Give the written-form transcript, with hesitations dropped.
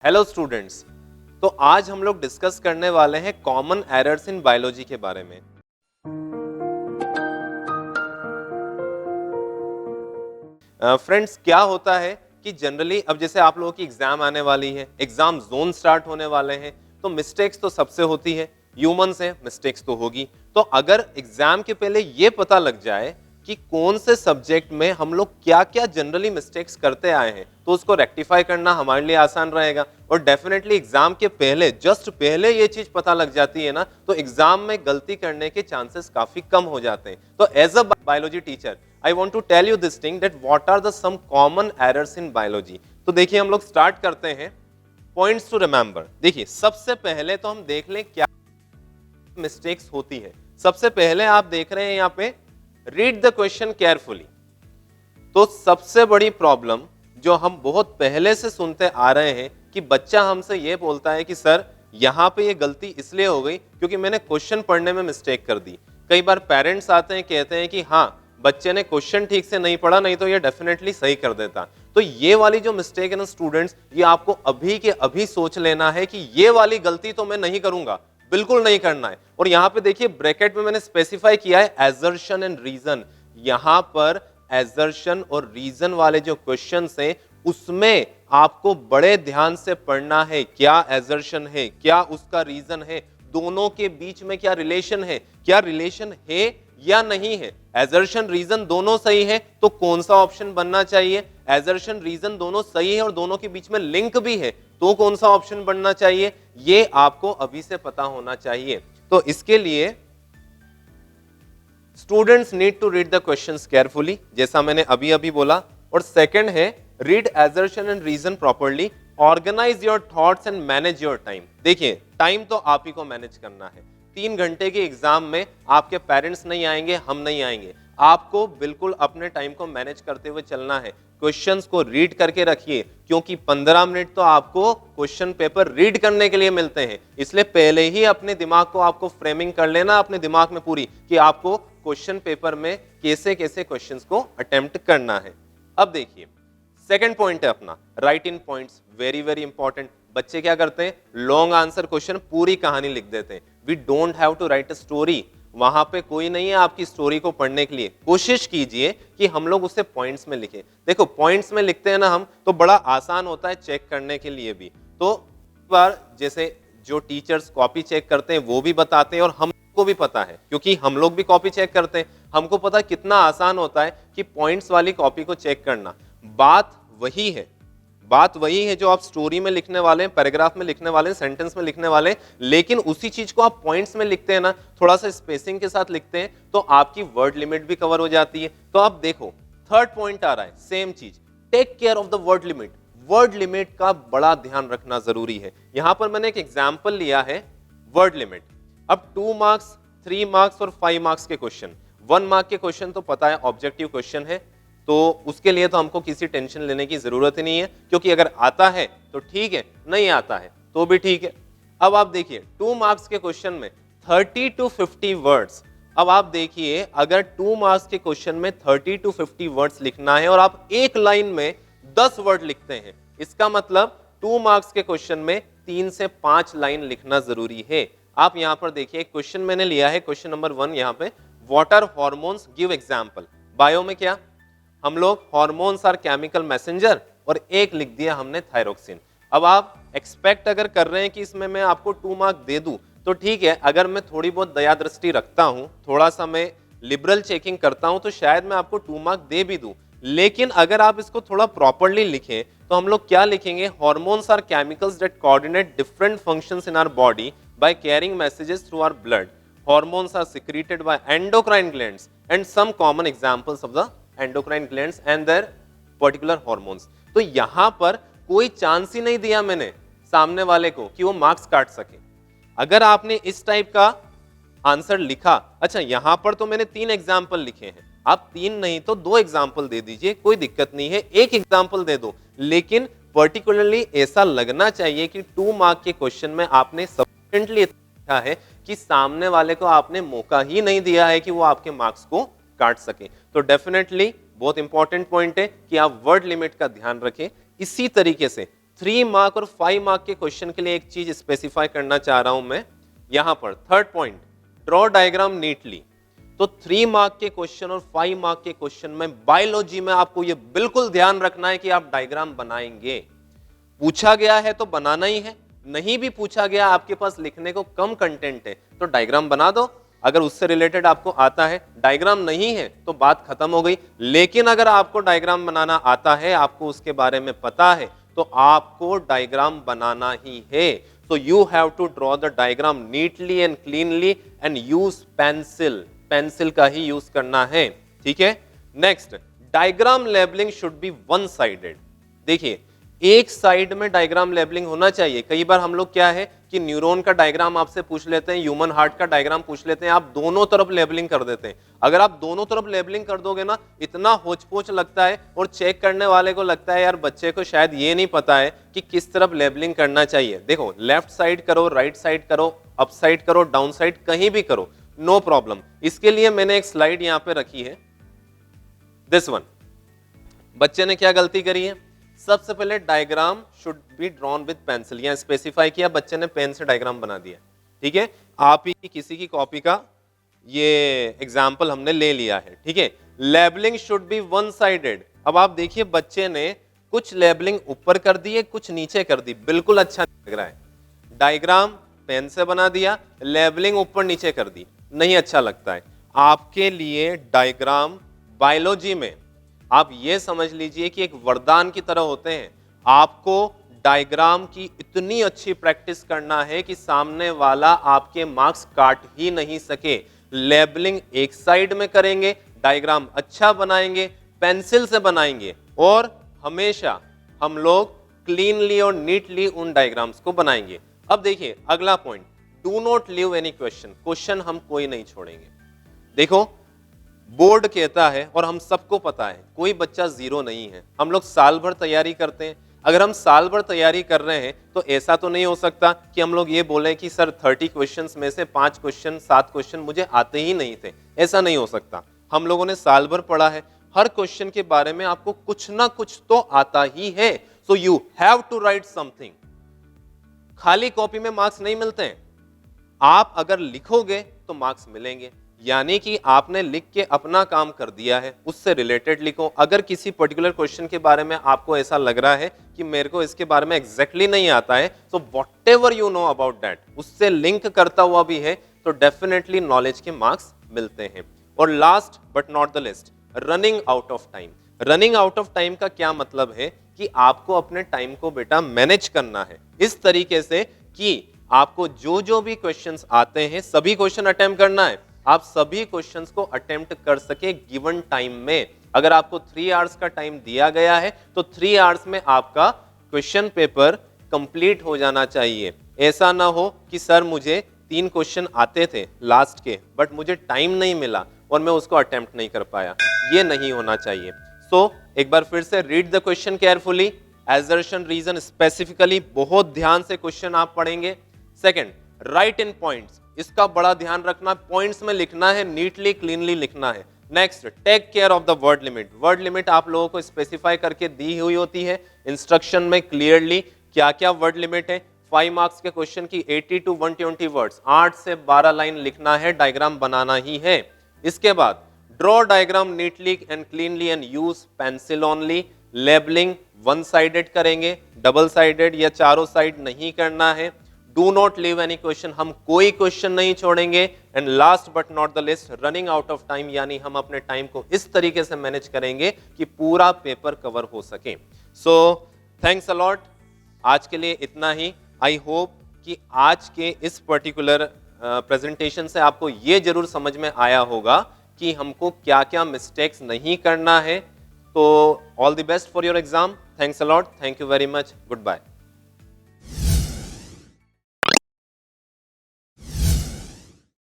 Hello students. तो आज हम लोग डिस्कस करने वाले हैं कॉमन एरर्स इन बायोलॉजी के बारे में। फ्रेंड्स, क्या होता है कि जनरली अब जैसे आप लोगों की एग्जाम आने वाली है, एग्जाम जोन स्टार्ट होने वाले हैं, तो मिस्टेक्स तो सबसे होती है, ह्यूमंस हैं, मिस्टेक्स तो होगी। तो अगर एग्जाम के पहले ये पता लग जाए कि कौन से सब्जेक्ट में हम लोग क्या क्या जनरली मिस्टेक्स करते आए हैं, तो उसको रेक्टिफाई करना हमारे लिए आसान रहेगा। और डेफिनेटली एग्जाम के पहले, जस्ट पहले ये चीज पता लग जाती है ना, तो एग्जाम में गलती करने के चांसेस काफी कम हो जाते हैं। तो as a biology teacher I want to tell you this thing that what are the some common errors in biology. तो देखिए, हम लोग स्टार्ट करते हैं पॉइंट्स टू रिमेंबर। देखिए, सबसे पहले तो हम देख लें क्या मिस्टेक्स होती है। सबसे पहले आप देख रहे हैं यहाँ पे रीड द क्वेश्चन केयरफुली। तो सबसे बड़ी प्रॉब्लम जो हम बहुत पहले से सुनते आ रहे हैं कि बच्चा हमसे ये बोलता है कि सर यहाँ पे ये गलती इसलिए हो गई क्योंकि मैंने क्वेश्चन पढ़ने में मिस्टेक कर दी। कई बार पेरेंट्स आते हैं, कहते हैं कि हाँ, बच्चे ने क्वेश्चन ठीक से नहीं पढ़ा, नहीं तो ये डेफिनेटली सही कर देता। तो ये वाली जो मिस्टेक है ना स्टूडेंट्स, ये आपको अभी के अभी सोच लेना है कि ये वाली गलती तो मैं नहीं करूंगा, बिल्कुल नहीं करना है। और यहां पे देखिए ब्रैकेट में मैंने स्पेसिफाई किया है एजर्शन एंड रीजन। यहां पर एजर्शन और रीजन वाले जो क्वेश्चंस हैं उसमें आपको बड़े ध्यान से पढ़ना है। क्या एजर्शन है, क्या उसका रीजन है, दोनों के बीच में क्या रिलेशन है, क्या रिलेशन है या नहीं है। एजर्शन रीजन दोनों सही है तो कौन सा ऑप्शन बनना चाहिए। एजर्शन रीजन दोनों सही है और दोनों के बीच में लिंक भी है तो कौन सा ऑप्शन बनना चाहिए, ये आपको अभी से पता होना चाहिए। तो इसके लिए students need to read the questions carefully, जैसा मैंने अभी अभी बोला। और सेकंड है read assertion and reason properly, organise your thoughts and manage your time. देखिए, टाइम तो आप ही को मैनेज करना है। 3 घंटे के एग्जाम में आपके पेरेंट्स नहीं आएंगे, हम नहीं आएंगे। आपको बिल्कुल अपने टाइम को मैनेज करते हुए चलना है। क्वेश्चंस को रीड करके रखिए क्योंकि 15 मिनट तो आपको क्वेश्चन पेपर रीड करने के लिए मिलते हैं। इसलिए पहले ही अपने दिमाग को आपको फ्रेमिंग कर लेना अपने दिमाग में पूरी कि आपको क्वेश्चन पेपर में कैसे कैसे क्वेश्चंस को अटेम्प्ट करना है। अब देखिए, सेकंड पॉइंट है अपना राइट इन पॉइंट्स, वेरी वेरी इंपॉर्टेंट। बच्चे क्या करते हैं, लॉन्ग आंसर क्वेश्चन पूरी कहानी लिख देते हैं। We don't have to write a story. वहां पे कोई नहीं है आपकी स्टोरी को पढ़ने के लिए। कोशिश कीजिए कि हम लोग उसे पॉइंट्स में लिखें। देखो, पॉइंट्स में लिखते हैं ना हम, तो बड़ा आसान होता है चेक करने के लिए भी। तो बार जैसे जो टीचर्स कॉपी चेक करते हैं वो भी बताते हैं और हमको भी पता है क्योंकि हम लोग भी कॉपी चेक करते हैं। हमको पता कितना आसान होता है कि पॉइंट्स वाली कॉपी को चेक करना। बात वही है जो आप स्टोरी में लिखने वाले हैं, पैराग्राफ में लिखने वाले हैं, सेंटेंस में लिखने वाले हैं, लेकिन उसी चीज को आप पॉइंट्स में लिखते हैं ना, थोड़ा सा स्पेसिंग के साथ लिखते हैं, तो आपकी वर्ड लिमिट भी कवर हो जाती है। तो आप देखो, थर्ड पॉइंट आ रहा है, सेम चीज, take care of the word limit. Word limit का बड़ा ध्यान रखना जरूरी है। यहां पर मैंने एक एग्जाम्पल लिया है वर्ड लिमिट। अब 2 मार्क्स, 3 मार्क्स और 5 मार्क्स के क्वेश्चन, 1 मार्क के क्वेश्चन तो पता है ऑब्जेक्टिव क्वेश्चन है, तो उसके लिए तो हमको किसी टेंशन लेने की जरूरत ही नहीं है क्योंकि अगर आता है तो ठीक है, नहीं आता है तो भी ठीक है। अब आप देखिए 2 मार्क्स के क्वेश्चन में 30 to 50 वर्ड्स। अब आप देखिए, अगर 2 मार्क्स के क्वेश्चन में 30 to 50 वर्ड्स लिखना है और आप एक लाइन में 10 वर्ड लिखते हैं, इसका मतलब 2 मार्क्स के क्वेश्चन में 3 से 5 लाइन लिखना जरूरी है। आप यहां पर देखिए, क्वेश्चन मैंने लिया है, क्वेश्चन नंबर 1 यहां पे, what are hormones, give example. Bio में क्या हम लोग हॉर्मोन्स आर केमिकल मैसेंजर और एक लिख दिया हमने थायरोक्सिन। अब आप एक्सपेक्ट अगर कर रहे हैं कि इसमें मैं आपको 2 मार्क दे दूं तो ठीक है, अगर मैं थोड़ी बहुत दया दृष्टि रखता हूं, थोड़ा सा मैं लिबरल चेकिंग करता हूं, तो शायद मैं आपको 2 मार्क दे भी दूं। लेकिन अगर आप इसको थोड़ा प्रॉपरली लिखें तो हम लोग क्या लिखेंगे, hormones are chemicals that coordinate different functions in our body by carrying messages through our blood. Hormones are secreted by endocrine glands and some common examples of the endocrine glands and their particular hormones. तो यहां पर कोई chance ही नहीं दिया मैंने सामने वाले को कि वो मार्क्स काट सके। अगर आपने इस टाइप का आंसर लिखा, अच्छा यहां पर तो मैंने 3 एग्जाम्पल लिखे हैं, आप 3 नहीं तो 2 एग्जाम्पल दे दीजिए, कोई दिक्कत नहीं है, एक एग्जाम्पल दे दो, लेकिन पर्टिकुलरली ऐसा लगना चाहिए कि 2 मार्क के क्वेश्चन में आपने सफिशिएंटली लिखा है कि सामने वाले को आपने मौका ही नहीं दिया है कि वो आपके मार्क्स को काट सके। तो डेफिनेटली बहुत इंपॉर्टेंट पॉइंट है कि आप वर्ड लिमिट का ध्यान रखें। इसी तरीके से 3 मार्क और 5 मार्क के क्वेश्चन के लिए एक चीज स्पेसिफाई करना चाह रहा हूं मैं यहां पर। Third point, draw diagram neatly. तो 3 मार्क के क्वेश्चन और 5 मार्क के क्वेश्चन में बायोलॉजी में आपको ये बिल्कुल ध्यान रखना है कि आप डायग्राम बनाएंगे। पूछा गया है तो बनाना ही है, नहीं भी पूछा गया, आपके पास लिखने को कम कंटेंट है तो डायग्राम बना दो। अगर उससे रिलेटेड आपको आता है, डायग्राम नहीं है तो बात खत्म हो गई। लेकिन अगर आपको डायग्राम बनाना आता है, आपको उसके बारे में पता है, तो आपको डायग्राम बनाना ही है। So you have to draw the diagram neatly and cleanly and use pencil. Pencil का ही यूज करना है, ठीक है। Next, diagram labelling should be one sided. देखिए, एक साइड में डायग्राम लेबलिंग होना चाहिए। कई बार हम लोग क्या है कि न्यूरॉन का डायग्राम आपसे पूछ लेते हैं, ह्यूमन हार्ट का डायग्राम पूछ लेते हैं, आप दोनों तरफ लेबलिंग कर देते हैं। अगर आप दोनों तरफ लेबलिंग कर दोगे ना, इतना होच-पोच लगता है और चेक करने वाले को लगता है यार बच्चे को शायद ये नहीं पता है कि किस तरफ लेबलिंग करना चाहिए। देखो, लेफ्ट साइड करो, राइट साइड करो, अप साइड करो, डाउन साइड, कहीं भी करो, नो प्रॉब्लम। इसके लिए मैंने एक स्लाइड यहां पे रखी है, दिस वन। बच्चे ने क्या गलती करी है? सबसे पहले diagram should be drawn with pencil, यहां स्पेसिफाई किया, बच्चे ने पेन से डायग्राम बना दिया, ठीक है। आप ही किसी की कॉपी का ये एग्जाम्पल हमने ले लिया है, ठीक है। Labelling should be one sided. अब आप देखिए, बच्चे ने कुछ लेबलिंग ऊपर कर दी है, कुछ नीचे कर दी, बिल्कुल अच्छा नहीं लग रहा है। डायग्राम पेन से बना दिया, लेबलिंग ऊपर नीचे कर दी, नहीं अच्छा लगता है। आपके लिए डायग्राम बायोलॉजी में आप ये समझ लीजिए कि एक वरदान की तरह होते हैं। आपको डायग्राम की इतनी अच्छी प्रैक्टिस करना है कि सामने वाला आपके मार्क्स काट ही नहीं सके। लेबलिंग एक साइड में करेंगे, डायग्राम अच्छा बनाएंगे, पेंसिल से बनाएंगे, और हमेशा हम लोग क्लीनली और नीटली उन डायग्राम्स को बनाएंगे। अब देखिए अगला point, do not leave any question. Question हम कोई नहीं छोड़ेंगे। देखो, बोर्ड कहता है और हम सबको पता है, कोई बच्चा जीरो नहीं है। हम लोग साल भर तैयारी करते हैं। अगर हम साल भर तैयारी कर रहे हैं तो ऐसा तो नहीं हो सकता कि हम लोग ये बोलें कि सर 30 क्वेश्चंस में से 5 क्वेश्चन 7 क्वेश्चन मुझे आते ही नहीं थे। ऐसा नहीं हो सकता। हम लोगों ने साल भर पढ़ा है, हर क्वेश्चन के बारे में आपको कुछ ना कुछ तो आता ही है। So you have to write something. खाली कॉपी में मार्क्स नहीं मिलते हैं। आप अगर लिखोगे तो मार्क्स मिलेंगे, यानी कि आपने लिख के अपना काम कर दिया है, उससे रिलेटेड लिखो। अगर किसी पर्टिकुलर क्वेश्चन के बारे में आपको ऐसा लग रहा है कि मेरे को इसके बारे में एग्जैक्टली नहीं आता है, so whatever you know about that, उससे लिंक करता हुआ भी है, तो डेफिनेटली नॉलेज के मार्क्स मिलते हैं। और last but not the list, running out of time. Running out of time का क्या मतलब है कि आपको अपने टाइम को बेटा मैनेज करना है इस तरीके से कि आपको जो जो भी क्वेश्चंस आते हैं सभी क्वेश्चन अटेम्प्ट करना है। आप सभी क्वेश्चंस को अटेम्प्ट कर सके गिवन टाइम में। अगर आपको 3 आवर्स का टाइम दिया गया है तो 3 आवर्स में आपका क्वेश्चन पेपर कंप्लीट हो जाना चाहिए। ऐसा ना हो कि सर मुझे 3 क्वेश्चन आते थे लास्ट के, बट मुझे टाइम नहीं मिला और मैं उसको अटेम्प्ट नहीं कर पाया। ये नहीं होना चाहिए। सो एक बार फिर से read the question carefully, assertion reason specifically बहुत ध्यान से क्वेश्चन आप पढ़ेंगे। सेकंड, राइट इन पॉइंट्स, इसका बड़ा ध्यान रखना, पॉइंट्स में लिखना है, नीटली क्लीनली लिखना है। Next, take care of the word limit. Word limit आप लोगों को स्पेसिफाई करके दी हुई होती है इंस्ट्रक्शन में क्लियरली, क्या क्या वर्ड लिमिट है। 5 मार्क्स के क्वेश्चन की 80 to 120 वर्ड्स, 8 से 12 लाइन लिखना है, डायग्राम बनाना ही है। इसके बाद draw diagram neatly and cleanly and use pencil only. Labelling one sided करेंगे, डबल साइडेड या चारों साइड नहीं करना है। Do not leave any question, हम कोई क्वेश्चन नहीं छोड़ेंगे। And last but not the list, running out of time, यानी हम अपने टाइम को इस तरीके से मैनेज करेंगे कि पूरा पेपर कवर हो सके। सो थैंक्स अ लॉट, आज के लिए इतना ही। आई होप कि आज के इस पर्टिकुलर प्रेजेंटेशन से आपको ये जरूर समझ में आया होगा कि हमको क्या क्या मिस्टेक्स नहीं करना है। तो all the best for your exam. Thanks a lot, thank you very much, good bye.